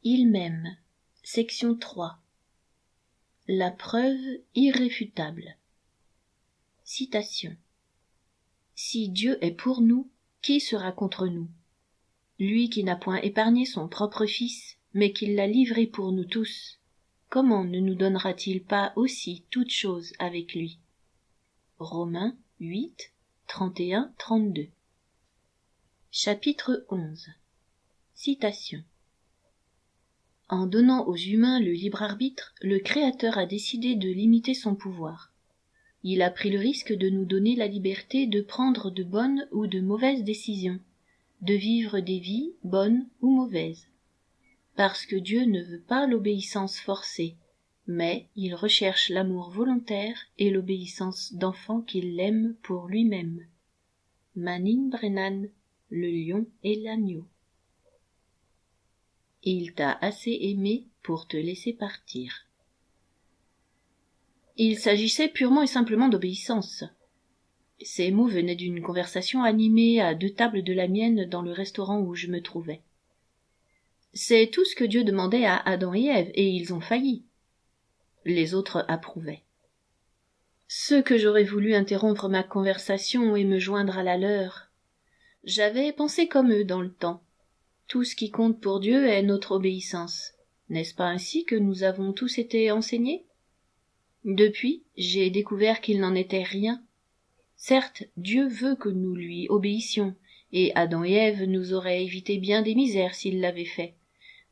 Il m'aime. Section 3. La preuve irréfutable. Citation. Si Dieu est pour nous, qui sera contre nous? Lui qui n'a point épargné son propre Fils, mais qui l'a livré pour nous tous, comment ne nous donnera-t-il pas aussi toutes choses avec lui? Romains 8, 31-32. Chapitre 11. Citation. En donnant aux humains le libre arbitre, le Créateur a décidé de limiter son pouvoir. Il a pris le risque de nous donner la liberté de prendre de bonnes ou de mauvaises décisions, de vivre des vies bonnes ou mauvaises. Parce que Dieu ne veut pas l'obéissance forcée, mais il recherche l'amour volontaire et l'obéissance d'enfant qu'il aime pour lui-même. Manning Brennan, Le lion et l'agneau. Il t'a assez aimé pour te laisser partir. Il s'agissait purement et simplement d'obéissance. Ces mots venaient d'une conversation animée à 2 tables de la mienne dans le restaurant où je me trouvais. C'est tout ce que Dieu demandait à Adam et Ève, et ils ont failli. Les autres approuvaient. Ce que j'aurais voulu interrompre ma conversation et me joindre à la leur. J'avais pensé comme eux dans le temps. Tout ce qui compte pour Dieu est notre obéissance. N'est-ce pas ainsi que nous avons tous été enseignés? Depuis, j'ai découvert qu'il n'en était rien. Certes, Dieu veut que nous lui obéissions, et Adam et Ève nous auraient évité bien des misères s'ils l'avaient fait.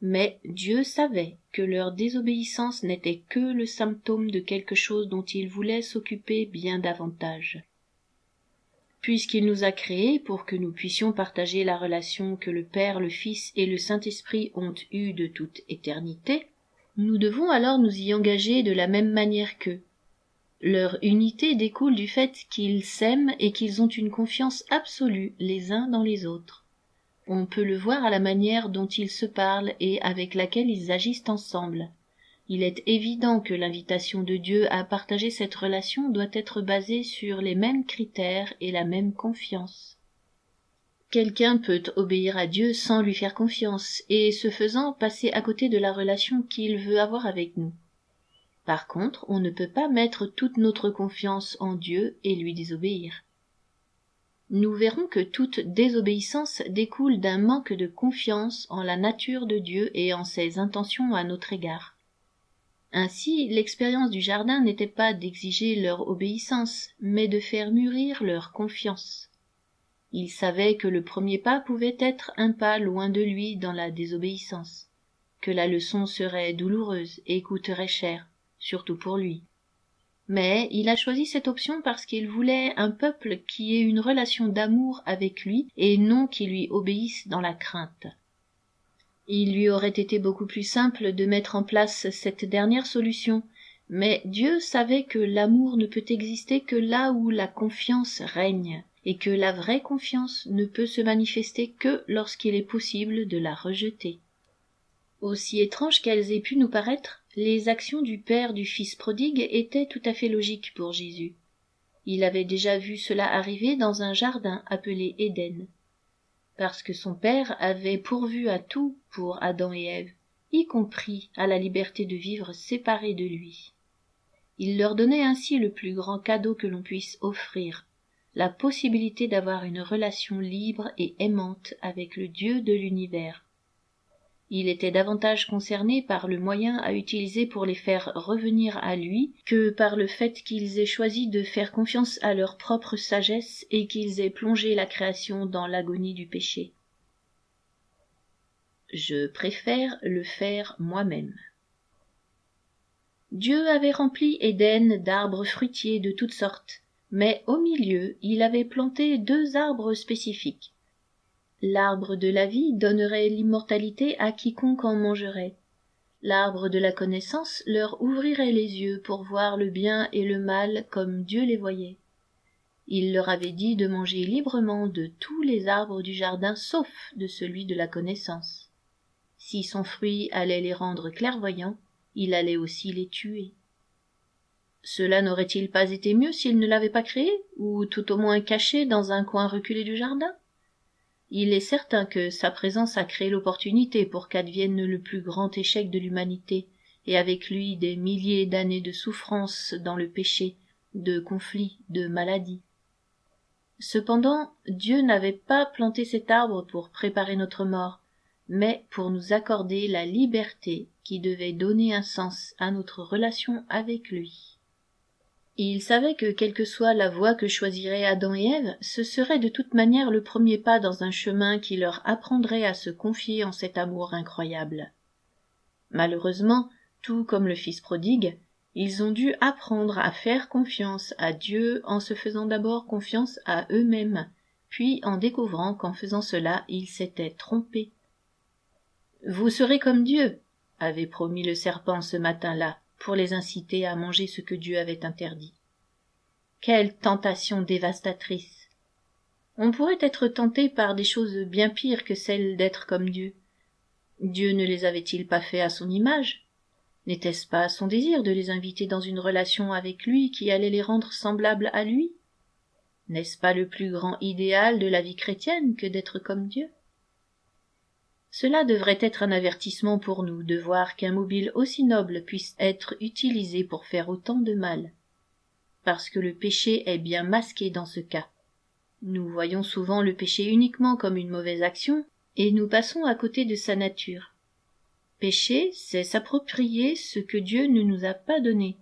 Mais Dieu savait que leur désobéissance n'était que le symptôme de quelque chose dont il voulait s'occuper bien davantage. Puisqu'il nous a créés pour que nous puissions partager la relation que le Père, le Fils et le Saint-Esprit ont eue de toute éternité, nous devons alors nous y engager de la même manière qu'eux. Leur unité découle du fait qu'ils s'aiment et qu'ils ont une confiance absolue les uns dans les autres. On peut le voir à la manière dont ils se parlent et avec laquelle ils agissent ensemble. Il est évident que l'invitation de Dieu à partager cette relation doit être basée sur les mêmes critères et la même confiance. Quelqu'un peut obéir à Dieu sans lui faire confiance, et ce faisant passer à côté de la relation qu'il veut avoir avec nous. Par contre, on ne peut pas mettre toute notre confiance en Dieu et lui désobéir. Nous verrons que toute désobéissance découle d'un manque de confiance en la nature de Dieu et en ses intentions à notre égard. Ainsi, l'expérience du jardin n'était pas d'exiger leur obéissance, mais de faire mûrir leur confiance. Ils savaient que le premier pas pouvait être un pas loin de lui dans la désobéissance, que la leçon serait douloureuse et coûterait cher, surtout pour lui. Mais il a choisi cette option parce qu'il voulait un peuple qui ait une relation d'amour avec lui et non qui lui obéisse dans la crainte. Il lui aurait été beaucoup plus simple de mettre en place cette dernière solution, mais Dieu savait que l'amour ne peut exister que là où la confiance règne, et que la vraie confiance ne peut se manifester que lorsqu'il est possible de la rejeter. Aussi étranges qu'elles aient pu nous paraître, les actions du père du fils prodigue étaient tout à fait logiques pour Jésus. Il avait déjà vu cela arriver dans un jardin appelé Éden. Parce que son père avait pourvu à tout pour Adam et Ève, y compris à la liberté de vivre séparés de lui. Il leur donnait ainsi le plus grand cadeau que l'on puisse offrir, la possibilité d'avoir une relation libre et aimante avec le Dieu de l'univers. Il était davantage concerné par le moyen à utiliser pour les faire revenir à lui que par le fait qu'ils aient choisi de faire confiance à leur propre sagesse et qu'ils aient plongé la création dans l'agonie du péché. Je préfère le faire moi-même. Dieu avait rempli Éden d'arbres fruitiers de toutes sortes, mais au milieu il avait planté 2 arbres spécifiques. L'arbre de la vie donnerait l'immortalité à quiconque en mangerait. L'arbre de la connaissance leur ouvrirait les yeux pour voir le bien et le mal comme Dieu les voyait. Il leur avait dit de manger librement de tous les arbres du jardin sauf de celui de la connaissance. Si son fruit allait les rendre clairvoyants, il allait aussi les tuer. Cela n'aurait-il pas été mieux s'il ne l'avait pas créé, ou tout au moins caché dans un coin reculé du jardin? Il est certain que sa présence a créé l'opportunité pour qu'advienne le plus grand échec de l'humanité, et avec lui des milliers d'années de souffrance dans le péché, de conflits, de maladies. Cependant, Dieu n'avait pas planté cet arbre pour préparer notre mort, mais pour nous accorder la liberté qui devait donner un sens à notre relation avec lui. Il savait que quelle que soit la voie que choisiraient Adam et Ève, ce serait de toute manière le premier pas dans un chemin qui leur apprendrait à se confier en cet amour incroyable. Malheureusement, tout comme le fils prodigue, ils ont dû apprendre à faire confiance à Dieu en se faisant d'abord confiance à eux-mêmes, puis en découvrant qu'en faisant cela, ils s'étaient trompés. « Vous serez comme Dieu », avait promis le serpent ce matin-là, pour les inciter à manger ce que Dieu avait interdit. Quelle tentation dévastatrice! On pourrait être tenté par des choses bien pires que celles d'être comme Dieu. Dieu ne les avait-il pas faits à son image? N'était-ce pas son désir de les inviter dans une relation avec lui qui allait les rendre semblables à lui? N'est-ce pas le plus grand idéal de la vie chrétienne que d'être comme Dieu? Cela devrait être un avertissement pour nous de voir qu'un mobile aussi noble puisse être utilisé pour faire autant de mal. Parce que le péché est bien masqué dans ce cas. Nous voyons souvent le péché uniquement comme une mauvaise action, et nous passons à côté de sa nature. Pécher, c'est s'approprier ce que Dieu ne nous a pas donné.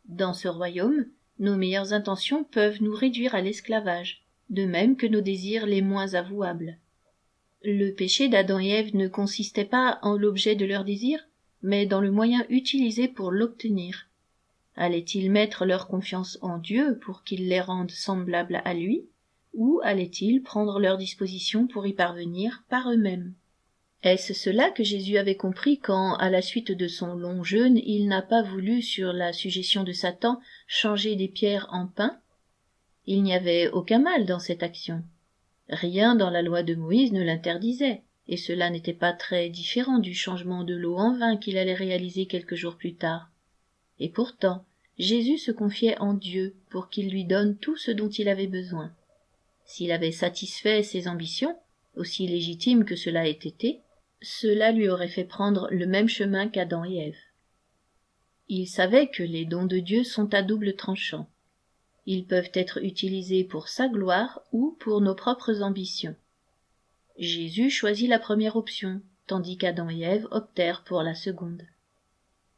Dans ce royaume, nos meilleures intentions peuvent nous réduire à l'esclavage, de même que nos désirs les moins avouables. Le péché d'Adam et Ève ne consistait pas en l'objet de leur désir, mais dans le moyen utilisé pour l'obtenir. Allaient-ils mettre leur confiance en Dieu pour qu'il les rende semblables à lui, ou allaient-ils prendre leurs dispositions pour y parvenir par eux-mêmes? Est-ce cela que Jésus avait compris quand, à la suite de son long jeûne, il n'a pas voulu, sur la suggestion de Satan, changer des pierres en pain? Il n'y avait aucun mal dans cette action. Rien dans la loi de Moïse ne l'interdisait, et cela n'était pas très différent du changement de l'eau en vin qu'il allait réaliser quelques jours plus tard. Et pourtant, Jésus se confiait en Dieu pour qu'il lui donne tout ce dont il avait besoin. S'il avait satisfait ses ambitions, aussi légitimes que cela ait été, cela lui aurait fait prendre le même chemin qu'Adam et Ève. Il savait que les dons de Dieu sont à double tranchant. Ils peuvent être utilisés pour sa gloire ou pour nos propres ambitions. Jésus choisit la première option, tandis qu'Adam et Ève optèrent pour la seconde.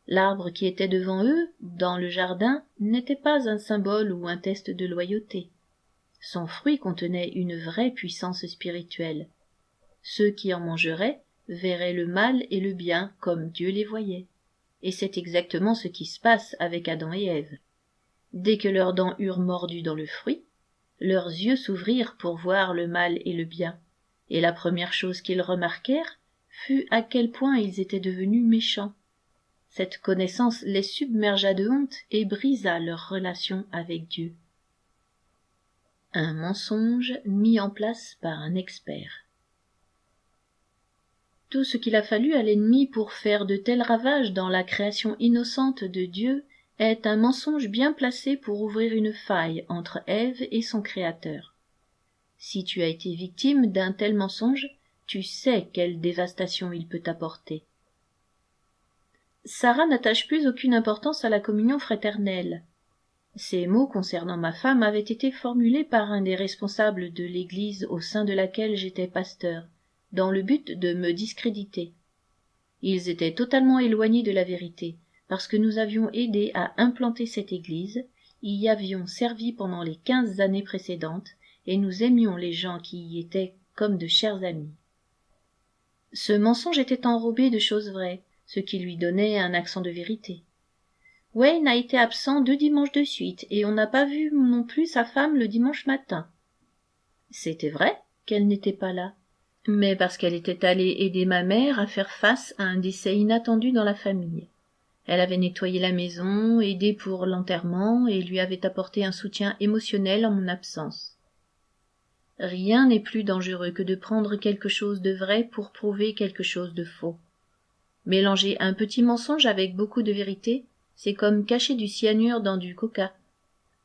L'arbre qui était devant eux, dans le jardin, n'était pas un symbole ou un test de loyauté. Son fruit contenait une vraie puissance spirituelle. Ceux qui en mangeraient verraient le mal et le bien comme Dieu les voyait. Et c'est exactement ce qui se passe avec Adam et Ève. Dès que leurs dents eurent mordu dans le fruit, leurs yeux s'ouvrirent pour voir le mal et le bien, et la première chose qu'ils remarquèrent fut à quel point ils étaient devenus méchants. Cette connaissance les submergea de honte et brisa leur relation avec Dieu. Un mensonge mis en place par un expert. Tout ce qu'il a fallu à l'ennemi pour faire de tels ravages dans la création innocente de Dieu est un mensonge bien placé pour ouvrir une faille entre Ève et son Créateur. Si tu as été victime d'un tel mensonge, tu sais quelle dévastation il peut apporter. Sarah n'attache plus aucune importance à la communion fraternelle. Ces mots concernant ma femme avaient été formulés par un des responsables de l'église au sein de laquelle j'étais pasteur, dans le but de me discréditer. Ils étaient totalement éloignés de la vérité, parce que nous avions aidé à implanter cette église, y avions servi pendant les 15 années précédentes, et nous aimions les gens qui y étaient comme de chers amis. Ce mensonge était enrobé de choses vraies, ce qui lui donnait un accent de vérité. Wayne a été absent 2 dimanches de suite, et on n'a pas vu non plus sa femme le dimanche matin. C'était vrai qu'elle n'était pas là, mais parce qu'elle était allée aider ma mère à faire face à un décès inattendu dans la famille. Elle avait nettoyé la maison, aidé pour l'enterrement, et lui avait apporté un soutien émotionnel en mon absence. Rien n'est plus dangereux que de prendre quelque chose de vrai pour prouver quelque chose de faux. Mélanger un petit mensonge avec beaucoup de vérité, c'est comme cacher du cyanure dans du coca.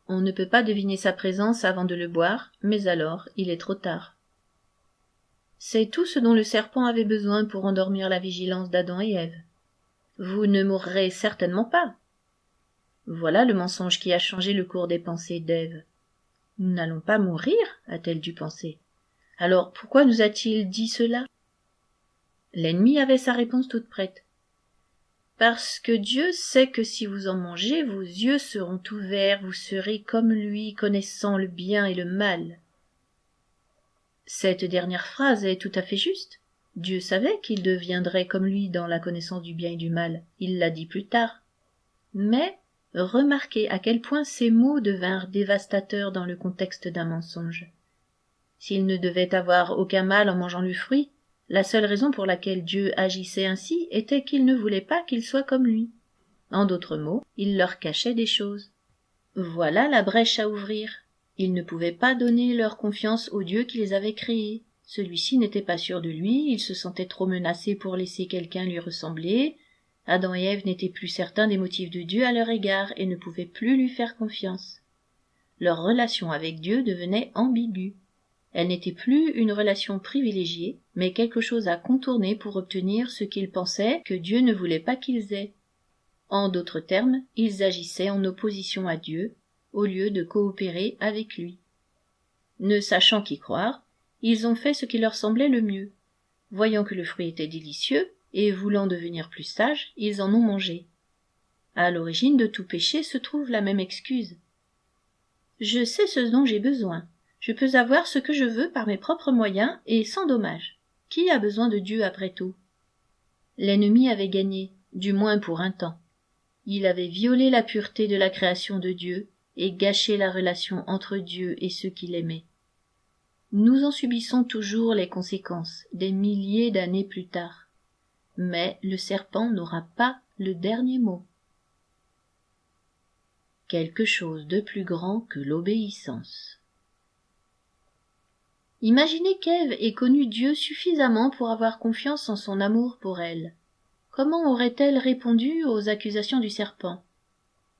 On ne peut pas deviner sa présence avant de le boire, mais alors il est trop tard. C'est tout ce dont le serpent avait besoin pour endormir la vigilance d'Adam et Ève. Vous ne mourrez certainement pas. Voilà le mensonge qui a changé le cours des pensées d'Ève. Nous n'allons pas mourir, a-t-elle dû penser. Alors pourquoi nous a-t-il dit cela? L'ennemi avait sa réponse toute prête. Parce que Dieu sait que si vous en mangez, vos yeux seront ouverts, vous serez comme lui, connaissant le bien et le mal. Cette dernière phrase est tout à fait juste. Dieu savait qu'il deviendrait comme lui dans la connaissance du bien et du mal. Il l'a dit plus tard. Mais remarquez à quel point ces mots devinrent dévastateurs dans le contexte d'un mensonge. S'il ne devait avoir aucun mal en mangeant le fruit, la seule raison pour laquelle Dieu agissait ainsi était qu'il ne voulait pas qu'ils soient comme lui. En d'autres mots, il leur cachait des choses. Voilà la brèche à ouvrir. Ils ne pouvaient pas donner leur confiance au Dieu qui les avait créés. Celui-ci n'était pas sûr de lui, il se sentait trop menacé pour laisser quelqu'un lui ressembler. Adam et Ève n'étaient plus certains des motifs de Dieu à leur égard et ne pouvaient plus lui faire confiance. Leur relation avec Dieu devenait ambiguë. Elle n'était plus une relation privilégiée, mais quelque chose à contourner pour obtenir ce qu'ils pensaient que Dieu ne voulait pas qu'ils aient. En d'autres termes, ils agissaient en opposition à Dieu, au lieu de coopérer avec lui. Ne sachant qu'y croire, ils ont fait ce qui leur semblait le mieux. Voyant que le fruit était délicieux, et voulant devenir plus sages, ils en ont mangé. À l'origine de tout péché se trouve la même excuse. Je sais ce dont j'ai besoin. Je peux avoir ce que je veux par mes propres moyens et sans dommage. Qui a besoin de Dieu après tout? L'ennemi avait gagné, du moins pour un temps. Il avait violé la pureté de la création de Dieu et gâché la relation entre Dieu et ceux qui l'aimaient. Nous en subissons toujours les conséquences, des milliers d'années plus tard. Mais le serpent n'aura pas le dernier mot. Quelque chose de plus grand que l'obéissance. Imaginez qu'Ève ait connu Dieu suffisamment pour avoir confiance en son amour pour elle. Comment aurait-elle répondu aux accusations du serpent?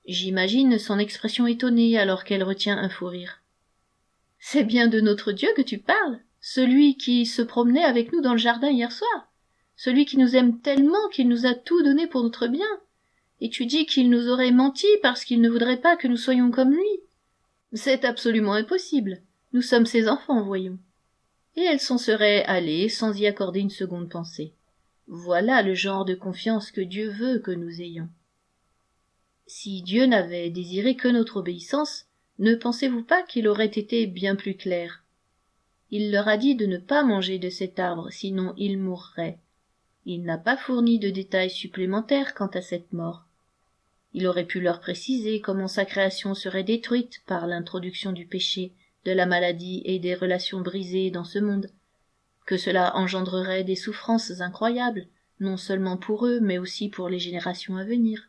J'imagine son expression étonnée alors qu'elle retient un fou rire. « C'est bien de notre Dieu que tu parles, celui qui se promenait avec nous dans le jardin hier soir, celui qui nous aime tellement qu'il nous a tout donné pour notre bien. Et tu dis qu'il nous aurait menti parce qu'il ne voudrait pas que nous soyons comme lui. C'est absolument impossible. Nous sommes ses enfants, voyons. » Et elle s'en serait allée sans y accorder une seconde pensée. Voilà le genre de confiance que Dieu veut que nous ayons. Si Dieu n'avait désiré que notre obéissance, ne pensez-vous pas qu'il aurait été bien plus clair? Il leur a dit de ne pas manger de cet arbre, sinon ils mourraient. Il n'a pas fourni de détails supplémentaires quant à cette mort. Il aurait pu leur préciser comment sa création serait détruite par l'introduction du péché, de la maladie et des relations brisées dans ce monde, que cela engendrerait des souffrances incroyables, non seulement pour eux, mais aussi pour les générations à venir.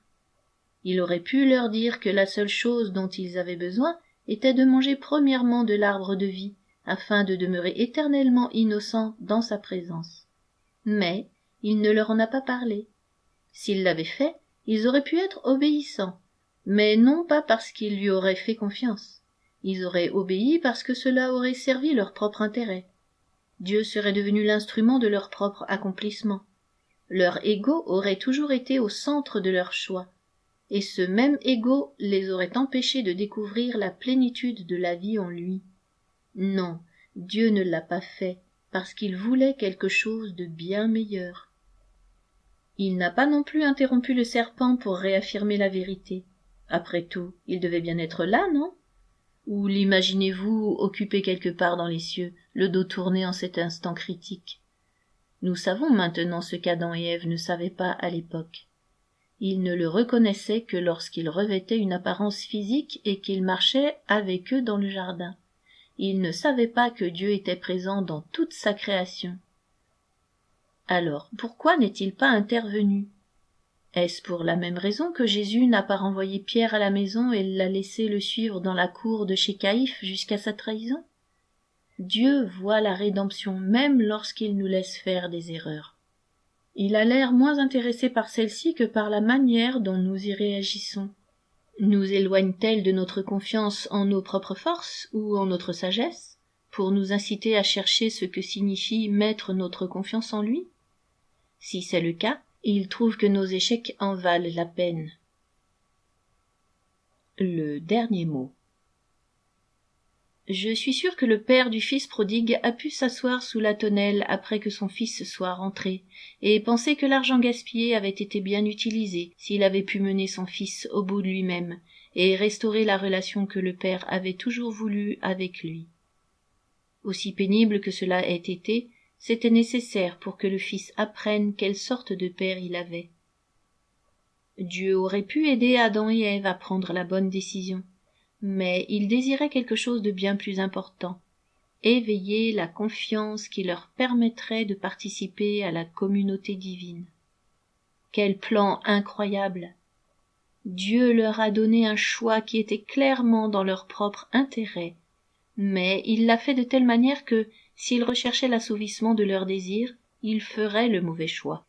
Il aurait pu leur dire que la seule chose dont ils avaient besoin était de manger premièrement de l'arbre de vie, afin de demeurer éternellement innocents dans sa présence. Mais il ne leur en a pas parlé. S'il l'avait fait, ils auraient pu être obéissants, mais non pas parce qu'ils lui auraient fait confiance. Ils auraient obéi parce que cela aurait servi leur propre intérêt. Dieu serait devenu l'instrument de leur propre accomplissement. Leur ego aurait toujours été au centre de leur choix, et ce même ego les aurait empêchés de découvrir la plénitude de la vie en lui. Non, Dieu ne l'a pas fait, parce qu'il voulait quelque chose de bien meilleur. Il n'a pas non plus interrompu le serpent pour réaffirmer la vérité. Après tout, il devait bien être là, non? Ou l'imaginez-vous occupé quelque part dans les cieux, le dos tourné en cet instant critique? Nous savons maintenant ce qu'Adam et Ève ne savaient pas à l'époque. Ils ne le reconnaissaient que lorsqu'il revêtait une apparence physique et qu'il marchait avec eux dans le jardin. Ils ne savaient pas que Dieu était présent dans toute sa création. Alors, pourquoi n'est-il pas intervenu? Est-ce pour la même raison que Jésus n'a pas renvoyé Pierre à la maison et l'a laissé le suivre dans la cour de chez Caïphe jusqu'à sa trahison? Dieu voit la rédemption même lorsqu'il nous laisse faire des erreurs. Il a l'air moins intéressé par celle-ci que par la manière dont nous y réagissons. Nous éloigne-t-elle de notre confiance en nos propres forces ou en notre sagesse? pour nous inciter à chercher ce que signifie mettre notre confiance en lui? Si c'est le cas, il trouve que nos échecs en valent la peine. Le dernier mot. Je suis sûr que le père du fils prodigue a pu s'asseoir sous la tonnelle après que son fils soit rentré, et penser que l'argent gaspillé avait été bien utilisé s'il avait pu mener son fils au bout de lui-même, et restaurer la relation que le père avait toujours voulu avec lui. Aussi pénible que cela ait été, c'était nécessaire pour que le fils apprenne quelle sorte de père il avait. Dieu aurait pu aider Adam et Ève à prendre la bonne décision, mais il désirait quelque chose de bien plus important, éveiller la confiance qui leur permettrait de participer à la communauté divine. Quel plan incroyable! Dieu leur a donné un choix qui était clairement dans leur propre intérêt, mais il l'a fait de telle manière que, s'ils recherchaient l'assouvissement de leurs désirs, ils feraient le mauvais choix.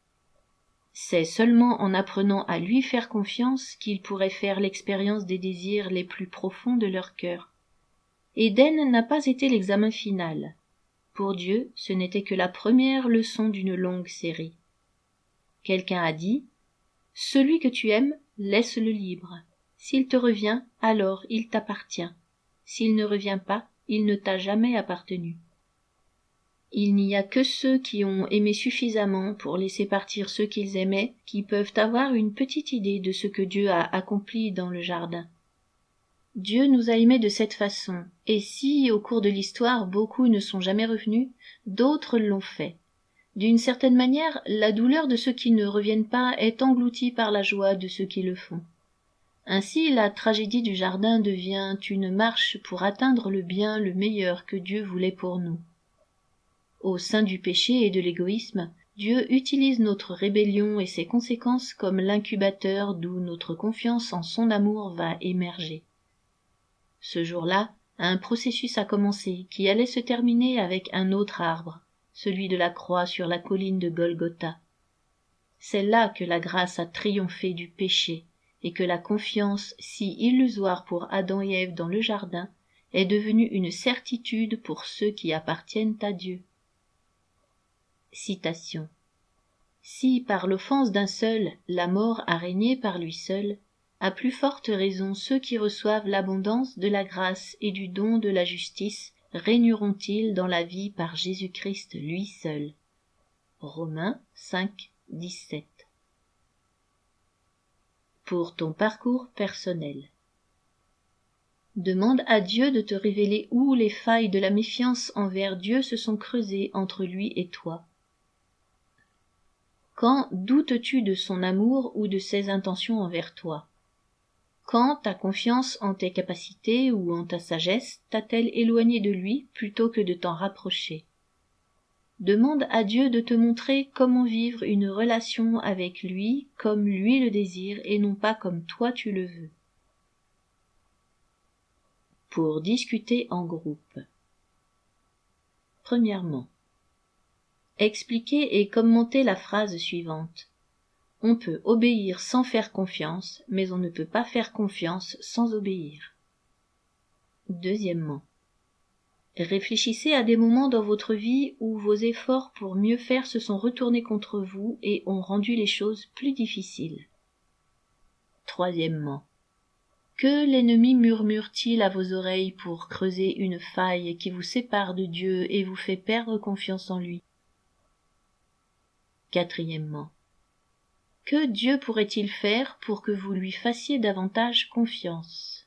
C'est seulement en apprenant à lui faire confiance qu'ils pourraient faire l'expérience des désirs les plus profonds de leur cœur. Éden n'a pas été l'examen final. Pour Dieu, ce n'était que la première leçon d'une longue série. Quelqu'un a dit « Celui que tu aimes, laisse-le libre. S'il te revient, alors il t'appartient. S'il ne revient pas, il ne t'a jamais appartenu. » Il n'y a que ceux qui ont aimé suffisamment pour laisser partir ceux qu'ils aimaient qui peuvent avoir une petite idée de ce que Dieu a accompli dans le jardin. Dieu nous a aimés de cette façon, et si, au cours de l'histoire, beaucoup ne sont jamais revenus, d'autres l'ont fait. D'une certaine manière, la douleur de ceux qui ne reviennent pas est engloutie par la joie de ceux qui le font. Ainsi, la tragédie du jardin devient une marche pour atteindre le bien le meilleur que Dieu voulait pour nous. Au sein du péché et de l'égoïsme, Dieu utilise notre rébellion et ses conséquences comme l'incubateur d'où notre confiance en son amour va émerger. Ce jour-là, un processus a commencé qui allait se terminer avec un autre arbre, celui de la croix sur la colline de Golgotha. C'est là que la grâce a triomphé du péché et que la confiance, si illusoire pour Adam et Ève dans le jardin, est devenue une certitude pour ceux qui appartiennent à Dieu. Citation. Si par l'offense d'un seul la mort a régné par lui seul, à plus forte raison ceux qui reçoivent l'abondance de la grâce et du don de la justice régneront-ils dans la vie par Jésus-Christ lui seul. Romains 5, 17. Pour ton parcours personnel. Demande à Dieu de te révéler où les failles de la méfiance envers Dieu se sont creusées entre lui et toi. Quand doutes-tu de son amour ou de ses intentions envers toi? Quand ta confiance en tes capacités ou en ta sagesse t'a-t-elle éloigné de lui plutôt que de t'en rapprocher? Demande à Dieu de te montrer comment vivre une relation avec lui comme lui le désire et non pas comme toi tu le veux. Pour discuter en groupe. Premièrement, expliquer et commenter la phrase suivante. On peut obéir sans faire confiance, mais on ne peut pas faire confiance sans obéir. Deuxièmement, réfléchissez à des moments dans votre vie où vos efforts pour mieux faire se sont retournés contre vous et ont rendu les choses plus difficiles. Troisièmement, que l'ennemi murmure-t-il à vos oreilles pour creuser une faille qui vous sépare de Dieu et vous fait perdre confiance en lui? Quatrièmement, que Dieu pourrait-il faire pour que vous lui fassiez davantage confiance?